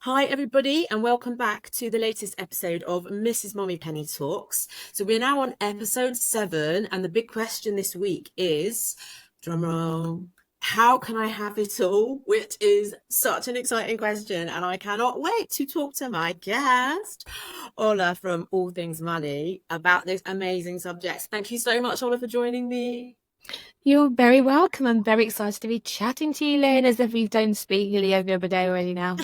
Hi, everybody, and welcome back to the latest episode of Mrs. Mummypenny Talks. So we're now on episode 7, and the big question this week is, drumroll, how can I have it all? Which is such an exciting question, and I cannot wait to talk to my guest, Ola from All Things Money, about this amazing subject. Thank you so much, Ola, for joining me. You're very welcome. I'm very excited to be chatting to you, Lynn, as if we don't speak nearly every other day already now.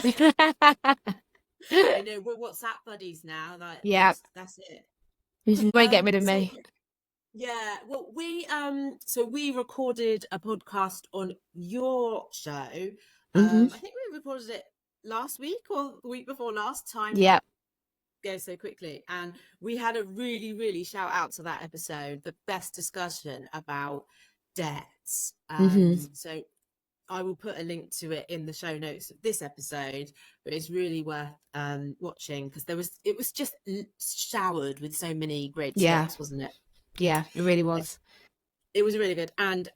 I know we're WhatsApp buddies now. Like Yeah, that's it. you won't get rid of So me. yeah, well, we recorded a podcast on your show. hmm I think we recorded it last week or the week before last. Time Yeah, goes so quickly, and we had a really, really shout out to that episode, the best discussion about debts. hmm So I will put a link to it in the show notes of this episode, but it's really worth watching because it was just showered with so many great yeah, tips, wasn't it? yeah, it really was. It was really good, and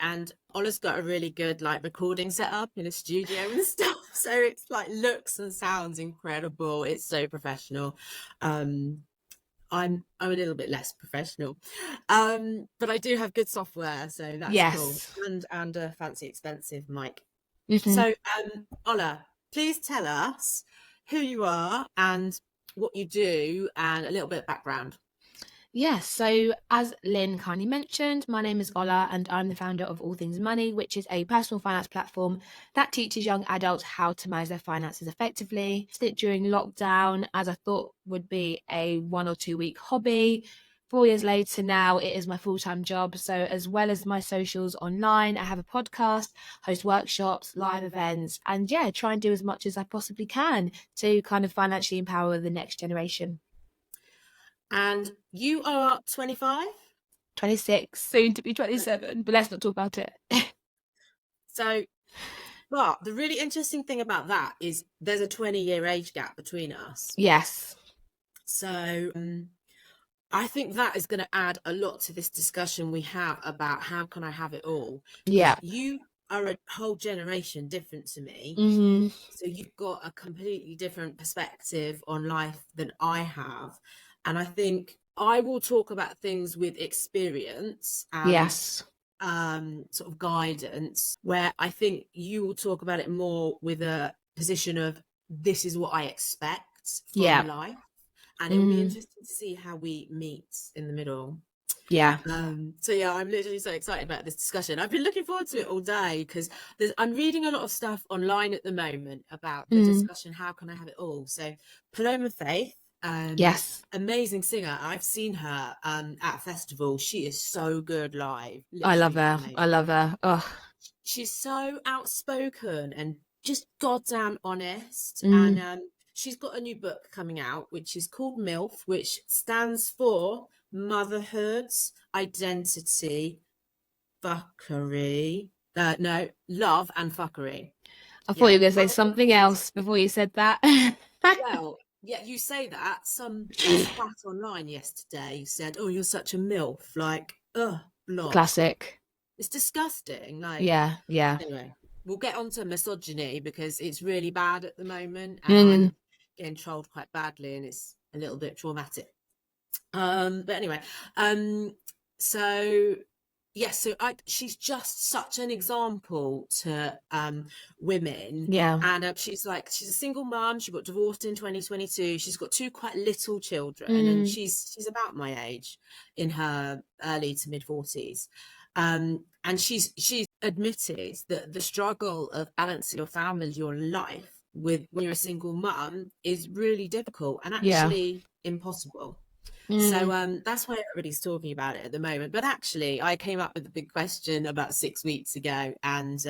Ola's got a really good like recording setup in a studio and stuff, so it's like looks and sounds incredible. It's so professional. I'm a little bit less professional, but I do have good software, so that's cool, Yes. and a fancy expensive mic. hmm So, Ola, please tell us who you are and what you do, and a little bit of background. Yes, so as Lynn kindly mentioned, my name is Ola and I'm the founder of All Things Money, which is a personal finance platform that teaches young adults how to manage their finances effectively. Did it during lockdown as I thought would be a 1 or 2 week hobby. 4 years later now, it is my full-time job. So as well as my socials online, I have a podcast, host workshops, live events, and yeah, try and do as much as I possibly can to kind of financially empower the next generation. And you are 25. 26, soon to be 27, but let's not talk about it. So, but the really interesting thing about that is there's a 20-year age gap between us. Yes. So, I think that is going to add a lot to this discussion we have about how can I have it all? Because Yeah. you are a whole generation different to me. hmm So you've got a completely different perspective on life than I have. And I think I will talk about things with experience and Yes. sort of guidance, where I think you will talk about it more with a position of this is what I expect from Yeah. life. And it will be hmm interesting to see how we meet in the middle. Yeah. So yeah, I'm literally so excited about this discussion. I've been looking forward to it all day because I'm reading a lot of stuff online at the moment about the Mm. discussion, how can I have it all? So Paloma Faith, Yes. amazing singer. I've seen her at a festival. She is so good live, I love literally her. I amazing. love her. Oh. She's so outspoken and just goddamn honest. Mm. And she's got a new book coming out, which is called MILF, which stands for Motherhood, Identity, Fuckery. No, Love and Fuckery. I thought Yeah. you were going to say Motherhood, something else before you said that. well, yeah, you say that. Some twat online yesterday said, "Oh, you're such a MILF." Like, block. Classic. It's disgusting. Like, Yeah. Yeah. anyway, we'll get on to misogyny because it's really bad at the moment, and Mm. I'm getting trolled quite badly, and it's a little bit traumatic. But anyway, so yes, so she's just such an example to women, Yeah. and she's a single mom. She got divorced in 2022. She's got 2 quite little children, and Mm. she's about my age, in her early to mid 40s. And she's admitted that the struggle of balancing your family, your life with when you're a single mum is really difficult and Yeah. actually impossible. So Mm. that's why everybody's talking about it at the moment. But actually, I came up with a big question about 6 weeks ago, and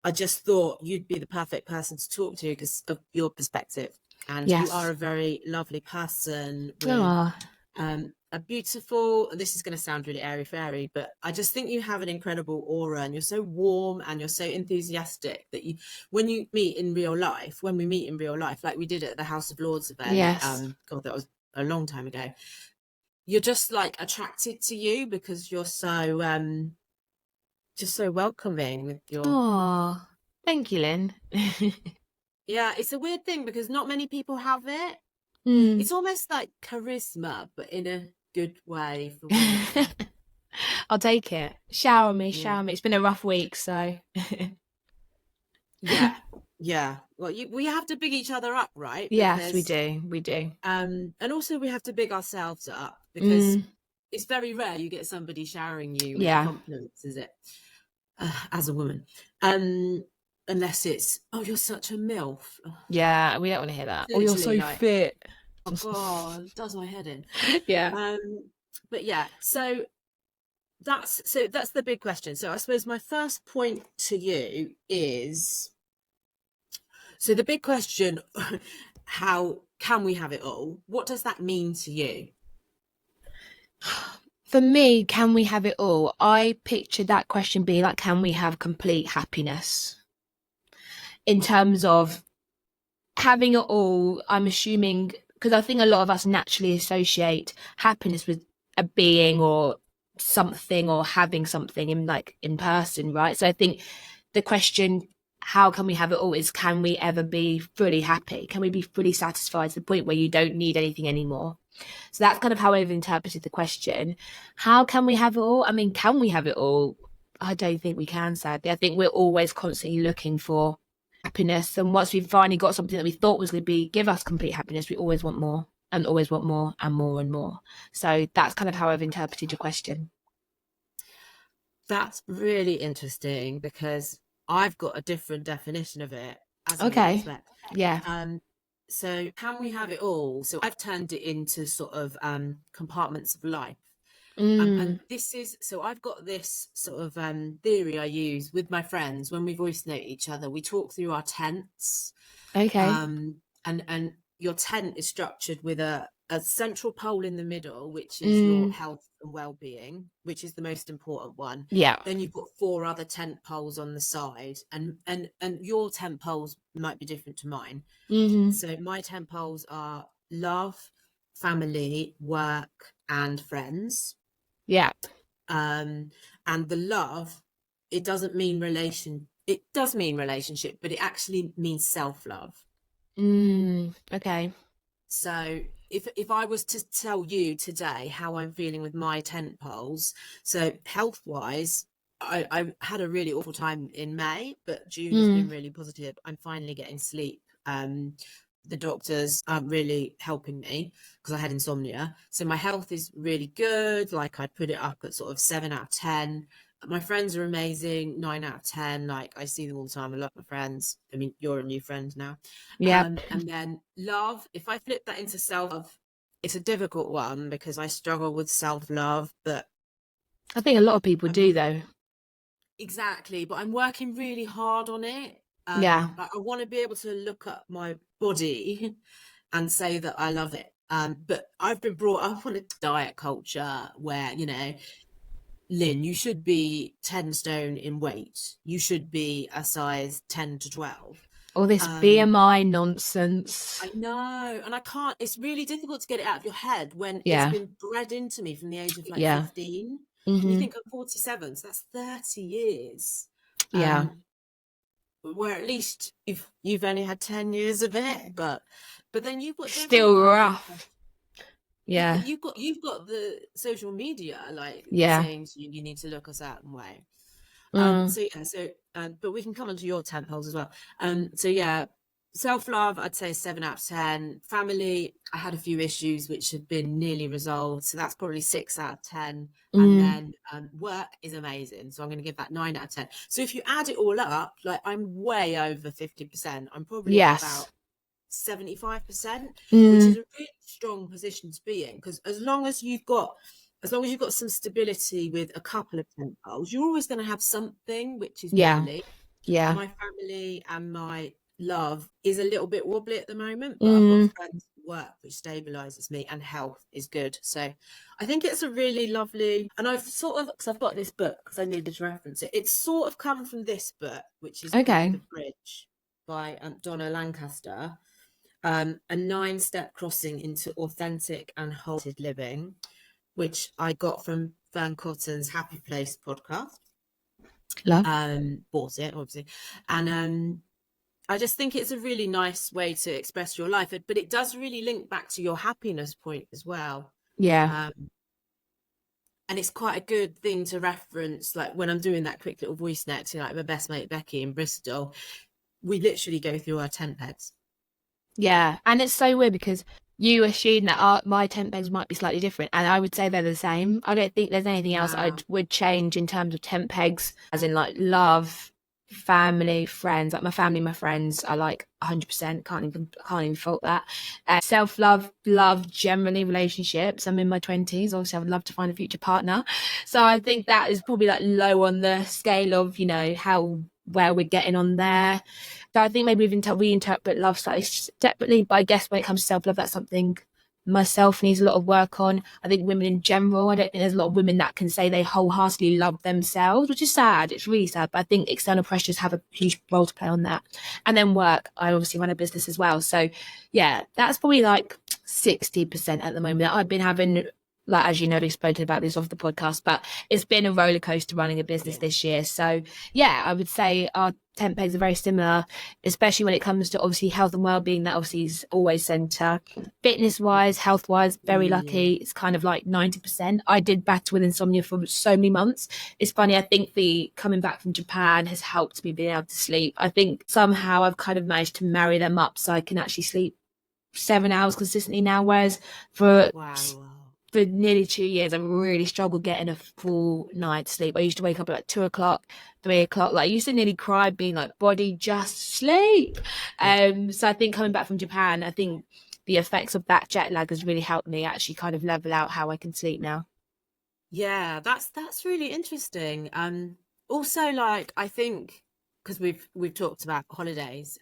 I just thought you'd be the perfect person to talk to because of your perspective. And you are Yes. a very lovely person with Oh. a beautiful, this is going to sound really airy fairy, but I just think you have an incredible aura, and you're so warm and you're so enthusiastic that when we meet in real life, like we did at the House of Lords event, Yes. God, that was a long time ago. You're just like attracted to you because you're so just so welcoming with your Oh. Thank you, Lynn. Yeah, it's a weird thing because not many people have it. Mm. It's almost like charisma, but in a good way for women. I'll take it. Shower me, Yeah. shower me. It's been a rough week, so Yeah. Yeah. Well, we have to big each other up, right? yes, we Because do. We do. and also we have to big ourselves up because Mm. it's very rare you get somebody showering you with Yeah. compliments, is it? As a woman, um, unless it's, oh, you're such a MILF. Ugh, Yeah, we don't want to hear that. Oh, you're literally, so like, fit. oh God, it does my head in. Yeah. But yeah, so that's the big question. So I suppose my first point to you is, so the big question, how can we have it all? What does that mean to you? For me, can we have it all? I picture that question being like, can we have complete happiness? In terms of having it all, I'm assuming, because I think a lot of us naturally associate happiness with a being or something or having something in person, right? So I think the question, how can we have it all, is can we ever be fully happy? Can we be fully satisfied to the point where you don't need anything anymore? So that's kind of how I've interpreted the question. How can we have it all? I mean, can we have it all? I don't think we can, sadly. I think we're always constantly looking for happiness. And once we've finally got something that we thought was going to give us complete happiness, we always want more and always want more and more and more. So that's kind of how I've interpreted your question. That's really interesting because I've got a different definition of it, as you would Okay. expect. Yeah. So can we have it all? So I've turned it into sort of compartments of life. And Mm. this is, so I've got this sort of theory I use with my friends when we voice note each other. We talk through our tents, Okay. and your tent is structured with a central pole in the middle, which is your Mm. health and well-being, which is the most important one. Yeah. Then you've got four other tent poles on the side, and your tent poles might be different to mine. Mm-hmm. So my 10 poles are love, family, work, and friends. Yeah. And the love, it doesn't mean relation. It does mean relationship, but it actually means self-love. Okay. So if I was to tell you today how I'm feeling with my tent poles, so health-wise, I had a really awful time in May, but June has been really positive. I'm finally getting sleep. The doctors are really helping me because I had insomnia. So my health is really good. Like, I'd put it up at sort of 7 out of 10. My friends are amazing, 9 out of 10. Like, I see them all the time. I love my friends. I mean, you're a new friend now. Yep. And then love, if I flip that into self-love, it's a difficult one because I struggle with self-love, but I think a lot of people I'm do, though. exactly, but I'm working really hard on it. Yeah. Like, I want to be able to look at my body and say that I love it. But I've been brought up on a diet culture where, Lynn, you should be 10 stone in weight. You should be a size 10 to 12. All this Um, BMI nonsense. I know, and I can't, it's really difficult to get it out of your head when it's Yeah. been bred into me from the age of like Yeah. 15. And you Mm-hmm. think I'm 47, so that's 30 years. Yeah. Where at least you've only had 10 years of it, but then you've got different Still parameters. rough. Yeah, but Yeah. you've got the social media like Yeah. saying to you, you need to look a certain way. Mm. So yeah, but we can come onto your tent poles as well. So yeah, self-love, I'd say 7 out of 10. Family, I had a few issues which have been nearly resolved, so that's probably 6 out of 10. And Mm. then work is amazing, so I'm going to give that 9 out of 10. So if you add it all up, like, I'm way over 50%. I'm probably at Yes. about 75%, which is Mm. a really strong position to be in, because as long as you've got some stability with a couple of tent poles, you're always going to have something which is Yeah. wobbly. Yeah. My family and my love is a little bit wobbly at the moment, but I've got Mm. friends at work which stabilizes me, and health is good. So I think it's a really lovely, and I've sort of, because I've got this book because I needed to reference it. It's sort of come from this book, which is called Okay. The Bridge by Donna Lancaster, a 9-step crossing into authentic and wholehearted living, which I got from Fern Cotton's Happy Place podcast. Love. Bought it obviously, and I just think it's a really nice way to express your life, but it does really link back to your happiness point as well. Yeah. And it's quite a good thing to reference, like when I'm doing that quick little voice note to like my best mate Becky in Bristol, we literally go through our tent pegs. Yeah. And it's so weird because you assume that my tent pegs might be slightly different, and I would say they're the same. I don't think there's anything else I Wow. would change in terms of tent pegs, as in like love, family, friends. Like my family, my friends are like 100%. Can't even fault that. Self-love, love, generally relationships. I'm in my 20s. Obviously, I would love to find a future partner. So I think that is probably like low on the scale of, you know, how well we're getting on there. So I think maybe we interpret love slightly separately, but I guess when it comes to self-love, that's something myself needs a lot of work on. I think women in general, I don't think there's a lot of women that can say they wholeheartedly love themselves, which is sad. It's really sad. But I think external pressures have a huge role to play on that. And then work. I obviously run a business as well. So yeah, that's probably like 60% at the moment. I've been having, like, as you know, we've spoken about this off the podcast, but it's been a roller coaster running a business this year. So yeah, I would say our tent pegs are very similar, especially when it comes to obviously health and well-being. That obviously is always centre. Fitness wise, health wise, very lucky. It's kind of like 90%. I did battle with insomnia for so many months. It's funny, I think the coming back from Japan has helped me being able to sleep. I think somehow I've kind of managed to marry them up so I can actually sleep 7 hours consistently now, whereas for nearly 2 years I've really struggled getting a full night's sleep. I used to wake up at like 2 o'clock, 3 o'clock, like I used to nearly cry, being like, body, just sleep. So I think coming back from Japan, I think the effects of that jet lag has really helped me actually kind of level out how I can sleep now. Yeah, that's really interesting. Also, like, I think because we've talked about holidays,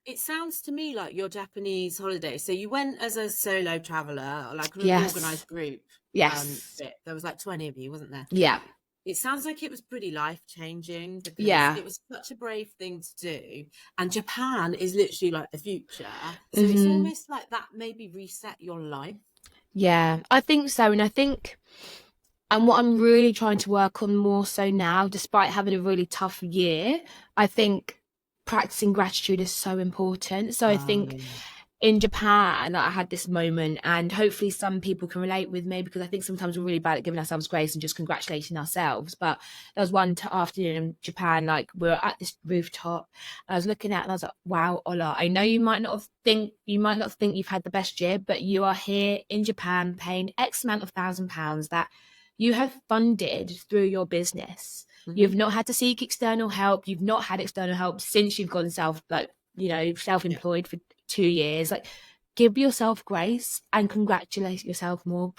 it sounds to me like your Japanese holiday. So you went as a solo traveler, like an Yes. organized group. Yes. There was like 20 of you, wasn't there? Yeah. It sounds like it was pretty life-changing because Yeah. it was such a brave thing to do. And Japan is literally like the future. So it's almost like that maybe reset your life. Yeah, I think so. And I think, and what I'm really trying to work on more so now, despite having a really tough year, I think practicing gratitude is so important. So I think in Japan, I had this moment, and hopefully some people can relate with me, because I think sometimes we're really bad at giving ourselves grace and just congratulating ourselves. But there was one afternoon in Japan, like we were at this rooftop, and I was looking at it and I was like, wow, Ola, I know you might not think you've had the best year, but you are here in Japan paying X amount of £1,000 that you have funded through your business. You've not had to seek external help. You've not had external help since you've gone self-employed for 2 years. Like, give yourself grace and congratulate yourself more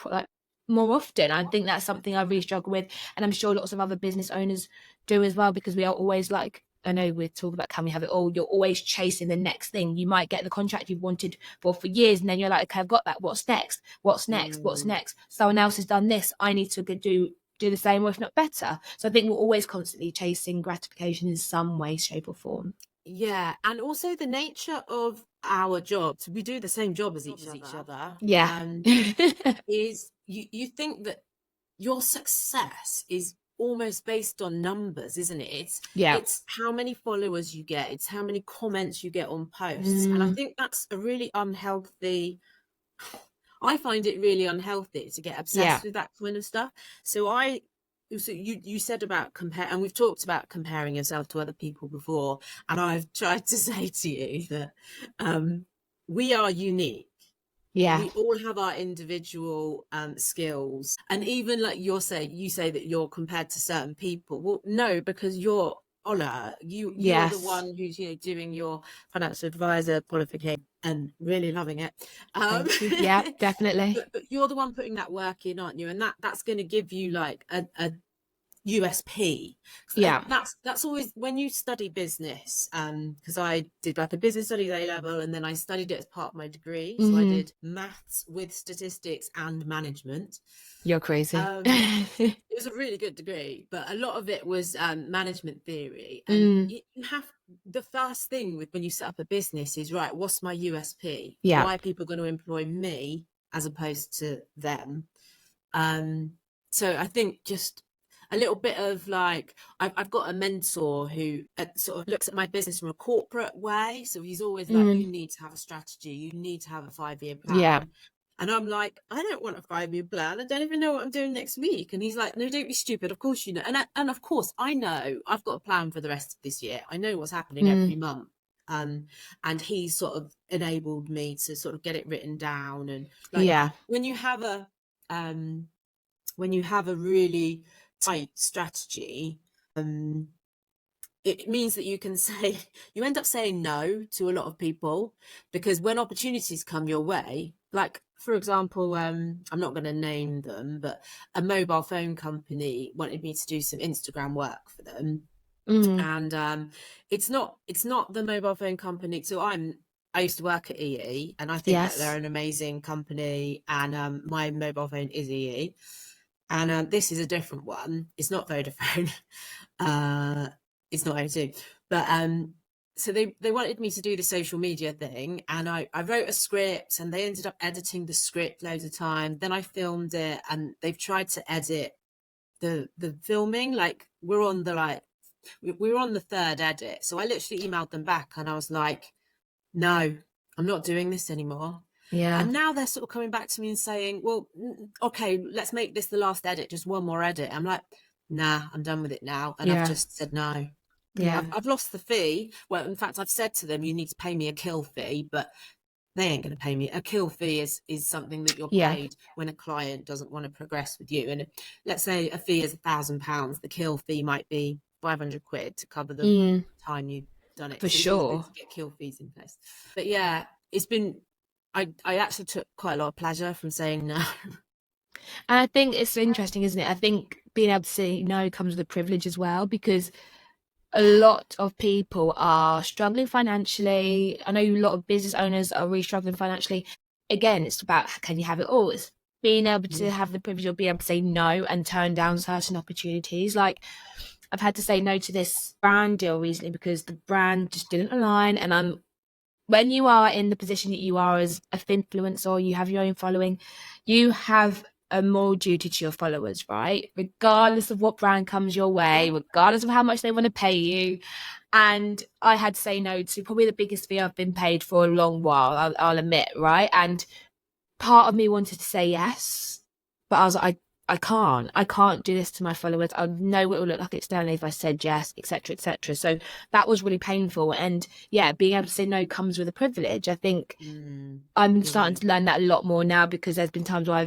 often. I think that's something I really struggle with, and I'm sure lots of other business owners do as well, because we are always like, I know we're talking about can we have it all, you're always chasing the next thing. You might get the contract you've wanted for years, and then you're like, okay, I've got that, what's next, what's next, someone else has done this, I need to do the same, or if not better. So I think we're always constantly chasing gratification in some way, shape or form. Yeah, and also the nature of our jobs, we do the same job as each other. Yeah. Is you think that your success is almost based on numbers, isn't it? It's how many followers you get, it's how many comments you get on posts. And I think that's a really unhealthy, I find it really unhealthy to get obsessed with that kind of stuff. So you said about compare, and we've talked about comparing yourself to other people before, and I've tried to say to you that we are unique. We all have our individual skills, and even like you say that you're compared to certain people. Well, no, because you're Ola, you're the one who's doing your financial advisor qualification and really loving it. Thank you. Yeah, definitely. But you're the one putting that work in, aren't you? And that's going to give you like a USP. That's always when you study business, because I did like a business studies A level, and then I studied it as part of my degree. So I did maths with statistics and management. You're crazy. It was a really good degree, but a lot of it was management theory. And you have, the first thing when you set up a business is, right, what's my USP? Why are people going to employ me as opposed to them? So I think a little bit of like, I've got a mentor who sort of looks at my business from a corporate way. So he's always like, you need to have a strategy, you need to have a 5-year Yeah. plan. And I'm like, I don't want a 5-year plan. I don't even know what I'm doing next week. And he's like, no, don't be stupid. Of course you know. And of course I know I've got a plan for the rest of this year. I know what's happening every month. And he's sort of enabled me to sort of get it written down. And like Yeah. when you have a really tight strategy, it means that you can say, you end up saying no to a lot of people, because when opportunities come your way, like for example, I'm not going to name them, but a mobile phone company wanted me to do some Instagram work for them. And it's not the mobile phone company. So I used to work at EE, and I think that they're Yes. an amazing company, and my mobile phone is EE, and this is a different one. It's not Vodafone. It's not O2, but so they wanted me to do the social media thing, and I wrote a script, and they ended up editing the script loads of time. Then I filmed it, and they've tried to edit the filming. Like we were on the third edit. So I literally emailed them back, and I was like, no, I'm not doing this anymore. Yeah. And now they're sort of coming back to me and saying, well, okay, let's make this the last edit, just one more edit. I'm like, nah, I'm done with it now. And I've just said no. Yeah. I've lost the fee. Well, in fact, I've said to them, you need to pay me a kill fee, but they ain't going to pay me. A kill fee is something that you're Yeah. paid when a client doesn't want to progress with you. And let's say a fee is £1,000, the kill fee might be 500 quid to cover the time you've done it. For So it's always good sure. to get kill fees in place. But yeah, it's been, I actually took quite a lot of pleasure from saying no. And I think it's interesting, isn't it? I think being able to say no comes with a privilege as well, because a lot of people are struggling financially. I know a lot of business owners are really struggling financially. Again, it's about, can you have it all? It's being able to have the privilege of being able to say no and turn down certain opportunities. Like I've had to say no to this brand deal recently because the brand just didn't align. And when you are in the position that you are as a influencer, you have your own following, you have a moral duty to your followers, right? Regardless of what brand comes your way, regardless of how much they want to pay you. And I had to say no to probably the biggest fee I've been paid for a long while, I'll admit, right? And part of me wanted to say yes, but I was like, I can't do this to my followers. I know what it will look like externally if I said yes, etc., etc. So that was really painful. And yeah, being able to say no comes with a privilege. I think I'm starting to learn that a lot more now, because there's been times where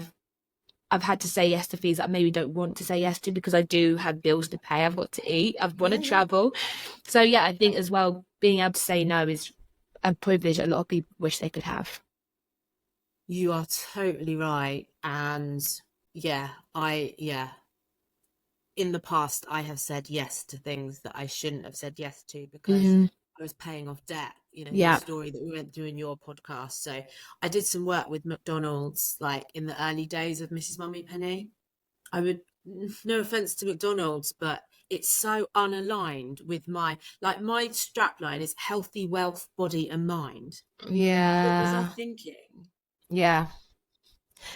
I've had to say yes to fees that I maybe don't want to say yes to, because I do have bills to pay. I've got to eat. I want to travel. So yeah, I think as well, being able to say no is a privilege a lot of people wish they could have. You are totally right. And in the past, I have said yes to things that I shouldn't have said yes to, because I was paying off debt, your story that we went through in your podcast. So I did some work with McDonald's, like in the early days of Mrs. Mummypenny. No offense to McDonald's, but it's so unaligned with my strapline is healthy, wealth, body and mind. What was I thinking? Yeah.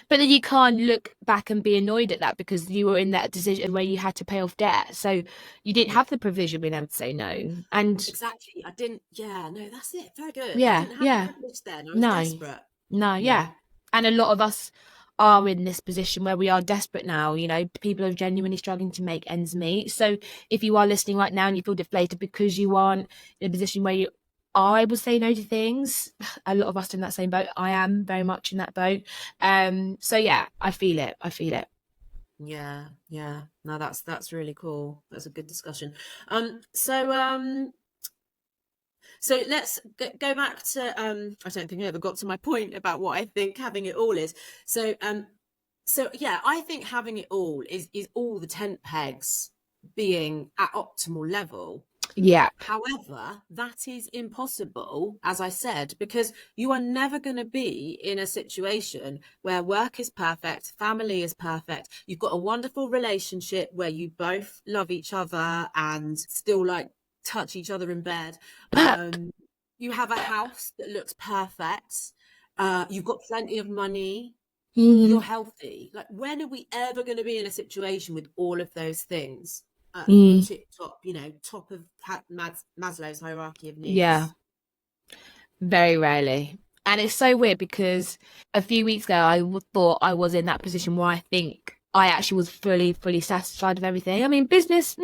But then you can't look back and be annoyed at that, because you were in that decision where you had to pay off debt. So you didn't have the provision of being able to say no. And exactly, I didn't. Yeah, no, that's it. Very good. I yeah, didn't have the yeah. privilege then. I was No, desperate. no, yeah. And a lot of us are in this position where we are desperate now. People are genuinely struggling to make ends meet. So if you are listening right now and you feel deflated because you aren't in a position where you are able to say no to things, a lot of us are in that same boat. I am very much in that boat. So yeah, I feel it. Yeah. No, that's really cool. That's a good discussion. So let's go back to I don't think I ever got to my point about what I think having it all is. So yeah, I think having it all is all the tent pegs being at optimal level. Yeah. However, that is impossible, as I said, because you are never going to be in a situation where work is perfect, family is perfect, you've got a wonderful relationship where you both love each other and still like touch each other in bed. You have a house that looks perfect. You've got plenty of money. you're healthy. Like, when are we ever going to be in a situation with all of those things at the tip top, top of Maslow's hierarchy of Yeah, needs? very rarely. And it's so weird because a few weeks ago, thought I was in that position where I think I actually was fully satisfied with everything. I mean, business,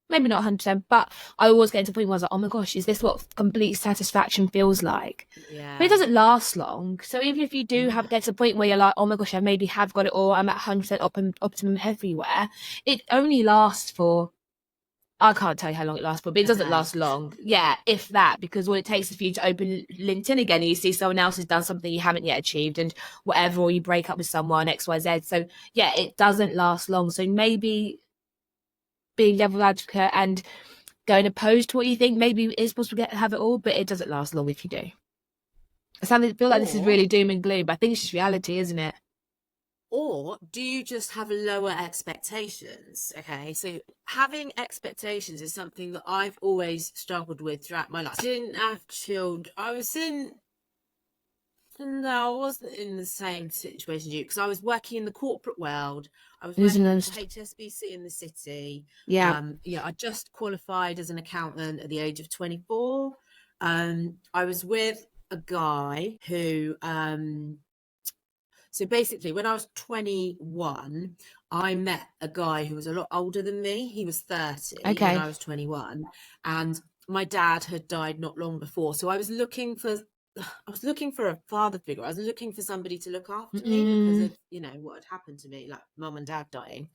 maybe not 100%, but I was getting to the point where I was like, oh my gosh, is this what complete satisfaction feels like? But it Yeah. doesn't last long. So even if you do No. get to the point where you're like, oh my gosh, I maybe have got it all, I'm at 100% optimum everywhere, it only lasts for, I can't tell you how long it lasts for, but it A doesn't day. last long. Yeah, if that, because all it takes is for you to open LinkedIn again and you see someone else has done something you haven't yet achieved and whatever, or you break up with someone, XYZ. So yeah, it doesn't last long. So maybe being devil advocate and going opposed to what you think, maybe it is possible to have it all, but it doesn't last long if you do. I feel like this is Or really doom and gloom, but I think it's just reality, isn't it? Or do you just have lower expectations? Okay, so having expectations is something that I've always struggled with throughout my life. I didn't have children. No, I wasn't in the same situation as you, because I was working in the corporate world. I was Isn't working for it? HSBC in the city. Yeah. I just qualified as an accountant at the age of 24. I was with a guy who so basically, when I was 21, I met a guy who was a lot older than me. He was 30 when Okay. I was 21, and my dad had died not long before. So I was looking for a father figure. I was looking for somebody to look after me because Mm-mm. of, what had happened to me, like mum and dad dying.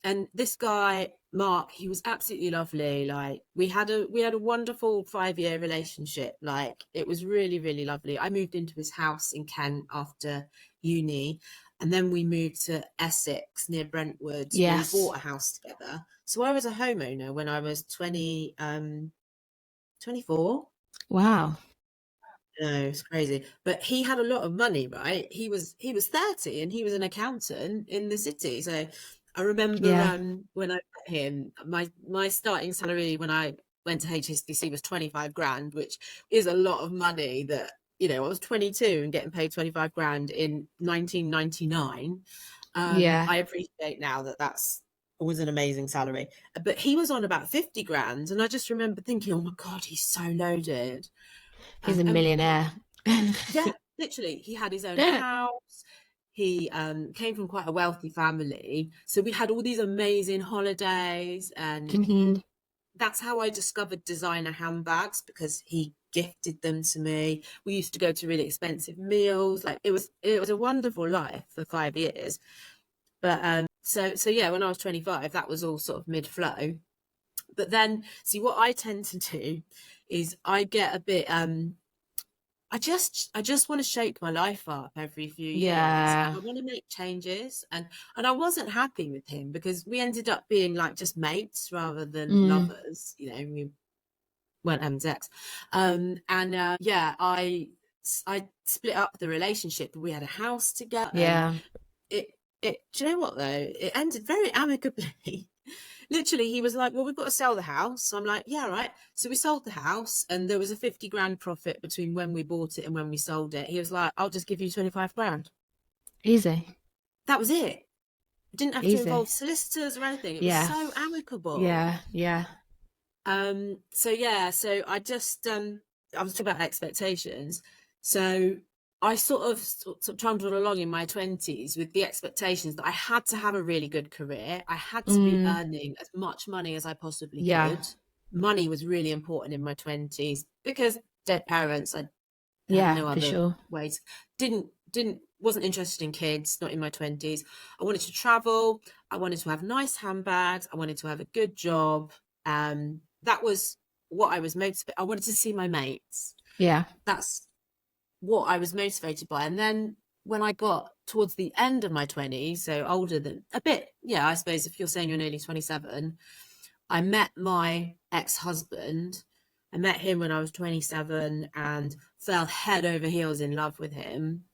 And this guy, Mark, he was absolutely lovely. Like, we had a wonderful 5-year relationship. Like, it was really, really lovely. I moved into his house in Kent after uni, and then we moved to Essex near Brentwood, where we Yes. bought a house together. So I was a homeowner when I was 24. Wow. No, it's crazy. But he had a lot of money, right? He was 30 and he was an accountant in the city. So I remember Yeah. when I met him, my starting salary when I went to HSBC was 25 grand, which is a lot of money that, I was 22 and getting paid 25 grand in 1999. Yeah. I appreciate now that that's always an amazing salary. But he was on about 50 grand, and I just remember thinking, oh my God, he's so loaded. He's a And millionaire. yeah, literally, he had his own house. He came from quite a wealthy family, so we had all these amazing holidays, and Mhm. that's how I discovered designer handbags, because he gifted them to me. We used to go to really expensive meals. Like, it was a wonderful life for 5 years. But so yeah, when I was 25, that was all sort of mid-flow. But then, see, what I tend to do is I get a bit I just want to shake my life up every few years, and Yeah. I want to make changes, and I wasn't happy with him because we ended up being like just mates rather than Mm. lovers. We weren't having sex. And yeah, I split up the relationship, but we had a house together, and Yeah. it do you know what, though? It ended very amicably. Literally, he was like, well, we've got to sell the house. So I'm like, yeah, right. So we sold the house, and there was a 50 grand profit between when we bought it and when we sold it. He was like, I'll just give you 25 grand. Easy. That was it. Didn't have to Easy. involve solicitors or anything. It was Yeah. so amicable. Yeah. Yeah. So yeah, so I was talking about expectations. So I sort of trundled along in my 20s with the expectations that I had to have a really good career. I had to be Mm. earning as much money as I possibly Yeah. could. Money was really important in my 20s because dead parents, I had Yeah, no for other sure. ways. Wasn't interested in kids, not in my 20s. I wanted to travel. I wanted to have nice handbags. I wanted to have a good job. That was what I was motivated. I wanted to see my mates. Yeah. That's what I was motivated by. And then when I got towards the end of my 20s, so older than a bit, yeah, I suppose if you're saying you're nearly 27, I met my ex-husband. I met him when I was 27 and fell head over heels in love with him.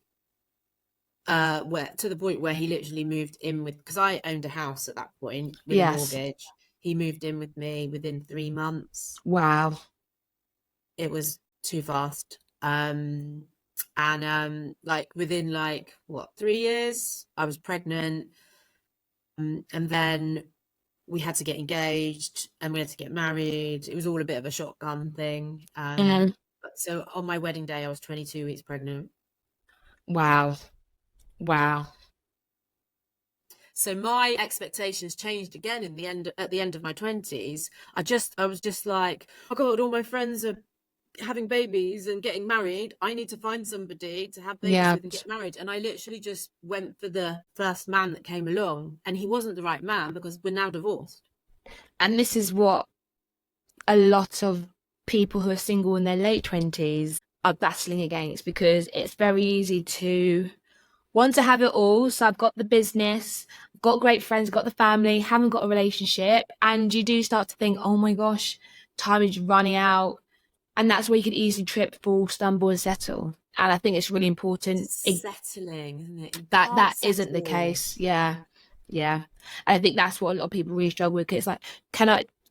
Where to the point where he literally moved in with, because I owned a house at that point with a Yes. mortgage. He moved in with me within 3 months. Wow. It was too fast. And like within 3 years, I was pregnant. And then we had to get engaged and we had to get married. It was all a bit of a shotgun thing. So on my wedding day, I was 22 weeks pregnant. Wow. So my expectations changed again at the end of my 20s. I was just like, oh God, all my friends are having babies and getting married. I need to find somebody to have babies with and get married. And I literally just went for the first man that came along, and he wasn't the right man because we're now divorced. And this is what a lot of people who are single in their late 20s are battling against, because it's very easy to want to have it all. So I've got the business, got great friends, got the family, haven't got a relationship. And you do start to think, oh my gosh, time is running out. And that's where you could easily trip, fall, stumble, and settle. And I think it's really important. Settling, isn't it? That isn't the case. Yeah. And I think that's what a lot of people really struggle with. It's like,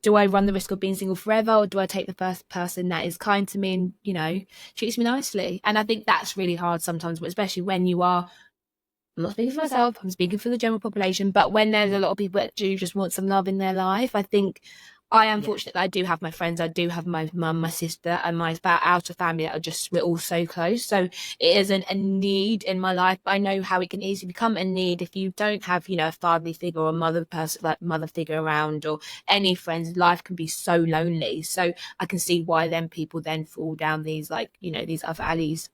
do I run the risk of being single forever, or do I take the first person that is kind to me and, you know, treats me nicely? And I think that's really hard sometimes, but especially when you are, I'm not speaking for myself, I'm speaking for the general population, but when there's a lot of people that do just want some love in their life, I think I am fortunate that I do have my friends, I do have my mum, my sister, and my outer family that are just, we're all so close. So it isn't a need in my life, but I know how it can easily become a need if you don't have, you know, a fatherly figure or a mother figure around, or any friends. Life can be so lonely. So I can see why then people then fall down these, like, you know, these other alleys.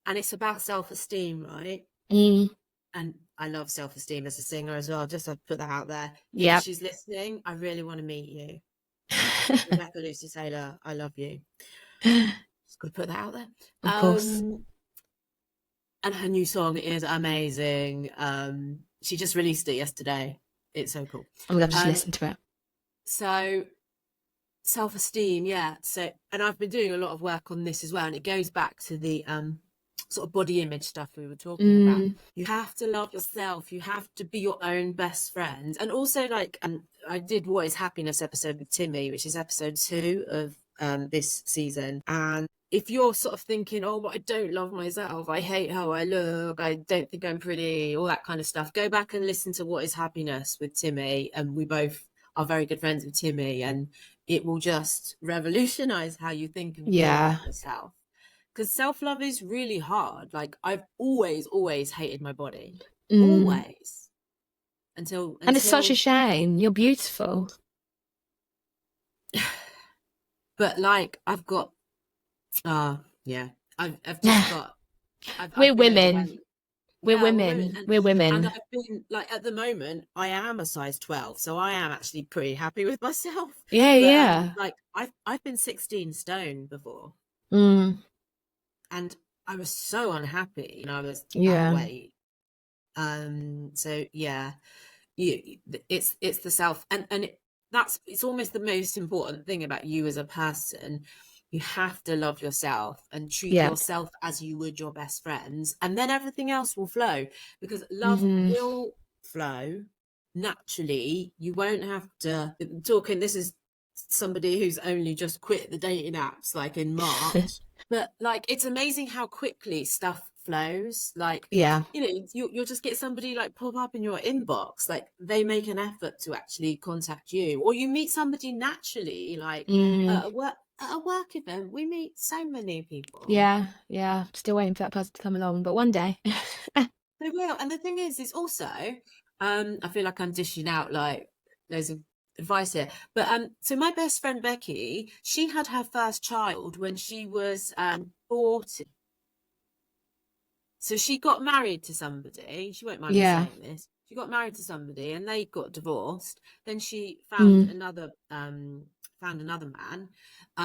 And it's about self-esteem, right? And I love self-esteem as a singer as well. Just to put that out there. Yeah. If she's listening, I really want to meet you. Rebecca Lucy Taylor, I love you. Just got to put that out there. Of course. And her new song is amazing. She just released it yesterday. It's so cool. I'm going to just listen to it. So self-esteem, yeah. So, and I've been doing a lot of work on this as well. And it goes back to the sort of body image stuff we were talking about. You have to love yourself. You have to be your own best friend. And also, like, I did What is Happiness episode with Timmy, which is episode 2 of this season. And if you're sort of thinking, oh, but I don't love myself, I hate how I look, I don't think I'm pretty, all that kind of stuff, go back and listen to What is Happiness with Timmy. And we both are very good friends with Timmy, and it will just revolutionize how you think and feel about yourself. Because self-love is really hard. Like, I've always hated my body. Always. Until And it's such a shame. You're beautiful. But, like, I've got... I've just got... We're women. We're women. And I've been, like, at the moment, I am a size 12. So I am actually pretty happy with myself. Yeah. Like, I've been 16 stone before. And I was so unhappy, and I was that way. So yeah, it's the self, and it's almost the most important thing about you as a person. You have to love yourself and treat yourself as you would your best friends, and then everything else will flow, because love will flow naturally. You won't have to this is somebody who's only just quit the dating apps, like, in March. But, like, it's amazing how quickly stuff flows. Like, you know, you'll just get somebody, like, pop up in your inbox. Like, they make an effort to actually contact you, or you meet somebody naturally, like at a work event. We meet so many people. Yeah. Still waiting for that person to come along, but one day. They will. And the thing is also, I feel like I'm dishing out, like, loads of advice here, but so my best friend Becky, she had her first child when she was 40. So she got married to somebody. She won't mind me saying this. She got married to somebody, and they got divorced. Then she found another man,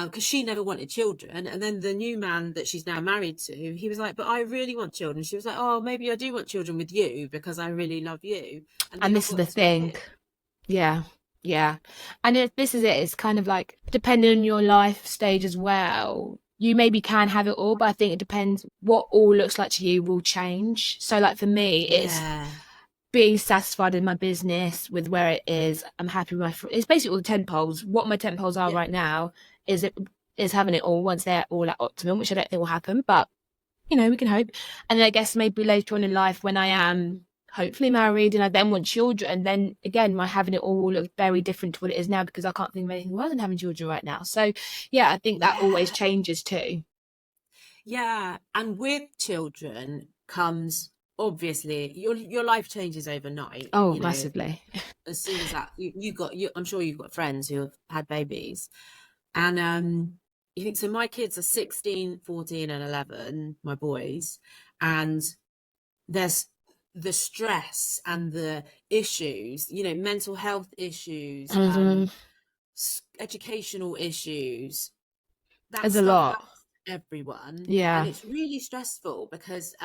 because she never wanted children. And then the new man that she's now married to, he was like, but I really want children. She was like, oh, maybe I do want children with you because I really love you. And this is the thing. Yeah. And this is it. It's kind of like, depending on your life stage as well, you maybe can have it all, but I think it depends what all looks like to you will change. So, like, for me, it's being satisfied in my business with where it is. I'm happy with it's basically all the 10 poles. What my 10 poles are right now is having it all once they're all at optimum, which I don't think will happen, but you know, we can hope. And I guess maybe later on in life when I am hopefully married and I then want children, then again, my having it all looks very different to what it is now because I can't think of anything worse than having children right now. So yeah, I think that always Yeah. changes too. Yeah. And with children comes obviously your life changes overnight, Oh, you know, massively. as soon as that I'm sure you've got friends who have had babies. And you think so my kids are 16, 14 and 11, my boys, and there's the stress and the issues, you know, mental health issues, Mhm. educational issues. That There's a stuff lot. happens to everyone, and Yeah. it's really stressful because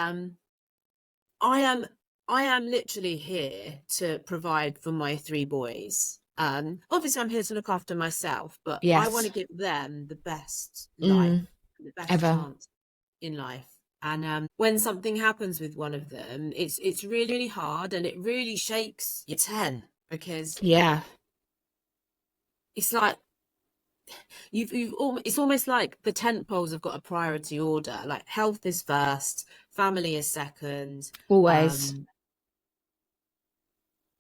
I am I am literally here to provide for my three boys. Obviously I'm here to look after myself, but I want to Yes. give them the best life, Mm, the best ever. chance in life. And when something happens with one of them, it's really, really hard, and it really shakes your tent because Yeah. it's like it's almost like the tent poles have got a priority order. Like health is first, family is second, Always. um,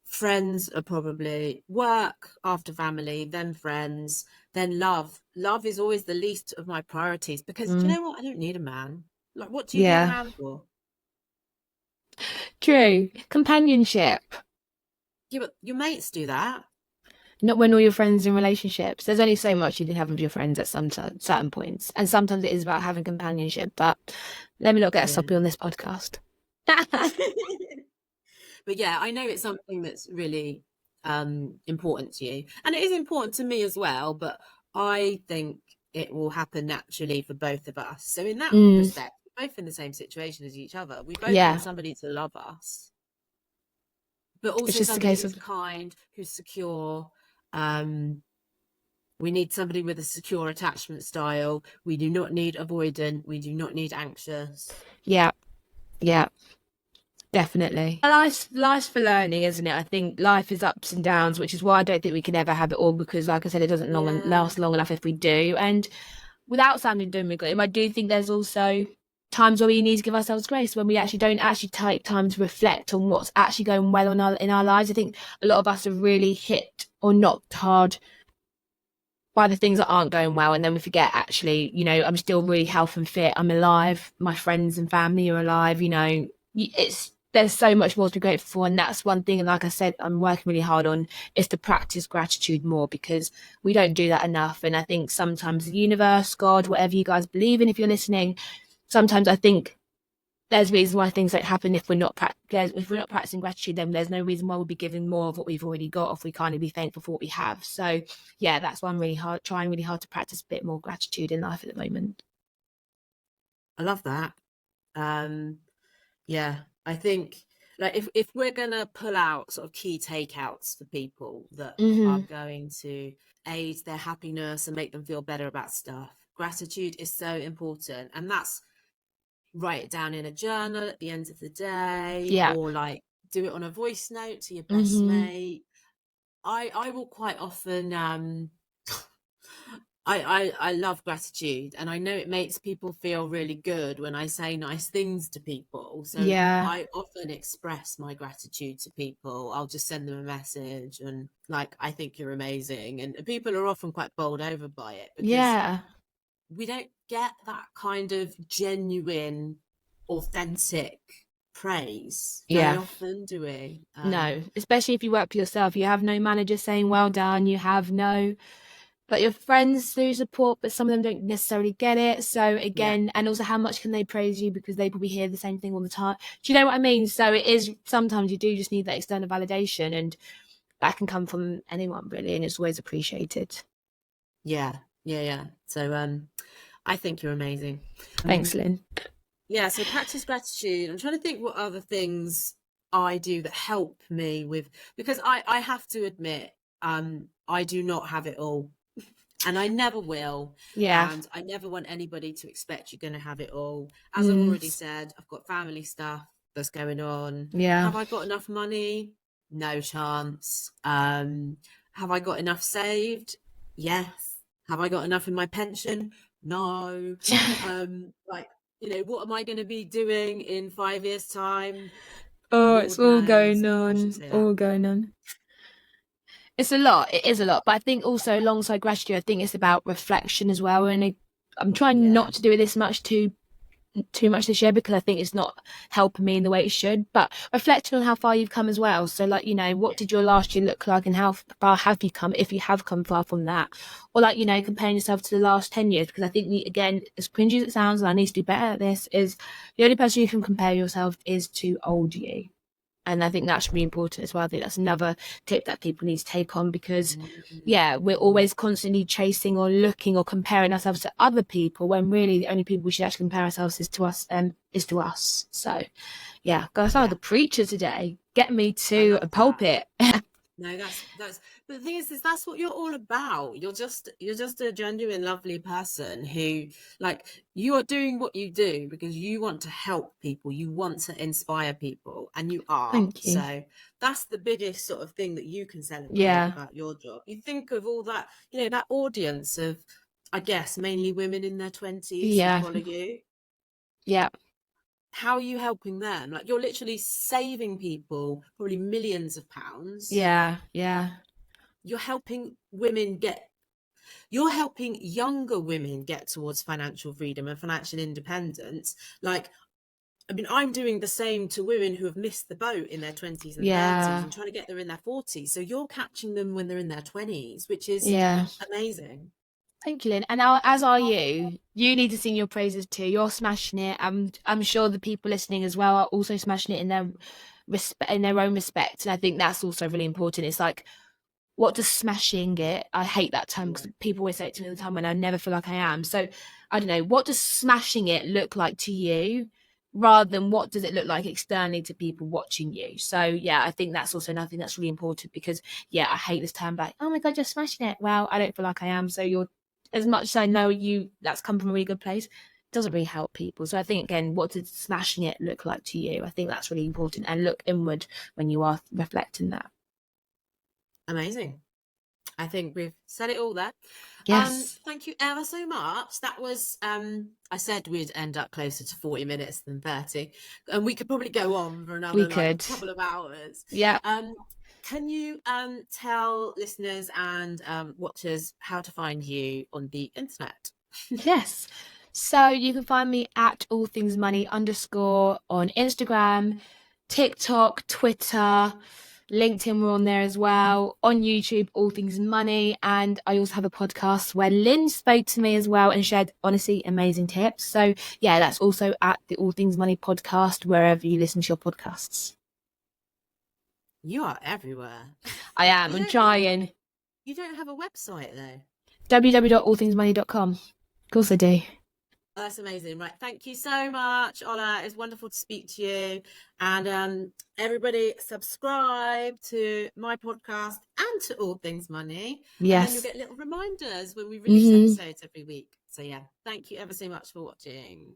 friends are probably work after family, then friends, then love. Love is always the least of my priorities because do you Mm, know what? I don't need a man. Like, what do you need a yeah. man for? True. Companionship. Yeah, but your mates do that. Not when all your friends in relationships. There's only so much you can have with your friends at some certain points. And sometimes it is about having companionship. But let me not get Yeah. soppy on this podcast. But yeah, I know it's something that's really important to you. And it is important to me as well, but I think it will happen naturally for both of us. So in that Mm, respect, we're both in the same situation as each other. We both yeah. want somebody to love us, but It's also just a somebody case who's of, kind, who's secure. Um, we need somebody with a secure attachment style. We do not need avoidant. We do not need anxious. yeah. Yeah. Definitely. Life's for learning, isn't it? I think life is ups and downs, which is why I don't think we can ever have it all because, like I said, it doesn't Yeah. last long enough if we do. And without sounding doom and gloom, I do think there's also times where we need to give ourselves grace when we actually don't actually take time to reflect on what's actually going well in our lives. I think a lot of us have really hit or knocked hard by the things that aren't going well, and then we forget actually, you know, I'm still really healthy and fit. I'm alive. My friends and family are alive. You know, it's there's so much more to be grateful for, and that's one thing. And like I said, I'm working really hard on is to practice gratitude more because we don't do that enough. And I think sometimes the universe, God, whatever you guys believe in, if you're listening, sometimes I think there's reasons why things don't happen if we're not practicing gratitude. Then there's no reason why we'll be giving more of what we've already got if we can't be thankful for what we have. So yeah, that's why I'm trying really hard to practice a bit more gratitude in life at the moment. I love that. Um, Yeah, I think like if we're gonna pull out sort of key takeouts for people that are Mm-hmm. going to aid their happiness and make them feel better about stuff, gratitude is so important. And that's write it down in a journal at the end of the day, Yeah. or like do it on a voice note to your best Mm-hmm. mate. I will quite often I love gratitude, and I know it makes people feel really good when I say nice things to people. So Yeah. I often express my gratitude to people. I'll just send them a message and like, I think you're amazing. And people are often quite bowled over by it because Yeah. we don't get that kind of genuine, authentic praise very Yeah. often, do we? No, especially if you work for yourself, you have no manager saying well done. You have no but your friends do support, but some of them don't necessarily get it. So Yeah. again, and also how much can they praise you because they probably hear the same thing all the time. Do you know what I mean? So it is sometimes you do just need that external validation, and that can come from anyone really, and it's always appreciated. Yeah. Yeah. Yeah. So I think you're amazing. Thanks, Lynn. Yeah, so practice gratitude. I'm trying to think what other things I do that help me with because I have to admit, I do not have it all. And I never will. Yeah. And I never want anybody to expect you're gonna have it all. As I've Mm, already said, I've got family stuff that's going on. yeah. Have I got enough money? No chance. Have I got enough saved? Yes. Have I got enough in my pension? No. Like You know, what am I going to be doing in 5 years' time? Oh, Lord it's all knows. going I shouldn't on, say that. all going on. It's a lot. It is a lot. But I think also alongside gratitude, I think it's about reflection as well. And I'm trying not to do this too much this year because I think it's not helping me in the way it should, but reflecting on how far you've come as well. So like, you know, what did your last year look like and how far have you come, if you have come far from that? Or like, you know, comparing yourself to the last 10 years, because I think, again, as cringy as it sounds, and I need to do better at this, is the only person you can compare yourself is to old you. And I think that's really important as well. I think that's another tip that people need to take on because, we're always constantly chasing or looking or comparing ourselves to other people when really the only people we should actually compare ourselves is to us. So, gotta sound like a preacher today. Get me to a pulpit. No, that's but the thing is that's what you're all about. You're just a genuine, lovely person who, like, you are doing what you do because you want to help people, you want to inspire people, and you are. Thank you. So that's the biggest sort of thing that you can celebrate about your job. You think of all that, you know, that audience of, I guess, mainly women in their 20s who follow you. Yeah. How are you helping them? Like, you're literally saving people probably millions of pounds. Yeah. You're helping younger women get towards financial freedom and financial independence. Like, I mean, I'm doing the same to women who have missed the boat in their 20s and 30s and trying to get there in their 40s. So you're catching them when they're in their 20s, which is amazing. Thank you, Lynn. And now, as are you. You need to sing your praises too. You're smashing it. I'm sure the people listening as well are also smashing it in their own respect. And I think that's also really important. It's like, what does smashing it? I hate that term because people always say it to me all the time and I never feel like I am. So I don't know. What does smashing it look like to you, rather than what does it look like externally to people watching you? So I think that's also another thing that's really important because I hate this term like, oh my God, you're smashing it. Well, I don't feel like I am. So you're, as much as I know that's come from a really good place, it doesn't really help people. So I think, again, what does smashing it look like to you? I think that's really important, and look inward when you are reflecting that. Amazing. I think we've said it all there. Yes. Thank you ever so much. That was, I said we'd end up closer to 40 minutes than 30. And we could probably go on for another couple of hours. Yeah. Can you tell listeners and watchers how to find you on the internet? Yes. So you can find me at allthingsmoney_ on Instagram, TikTok, Twitter, LinkedIn, we're on there as well. On YouTube, All Things Money. And I also have a podcast where Lynn spoke to me as well and shared, honestly, amazing tips. So that's also at the All Things Money podcast, wherever you listen to your podcasts. You are everywhere. I am. I'm trying. You don't have a website though. www.allthingsmoney.com. Of course I do. That's amazing. Right. Thank you so much, Ola. It's wonderful to speak to you. And everybody subscribe to my podcast and to All Things Money. Yes. And then you'll get little reminders when we release episodes every week. So thank you ever so much for watching.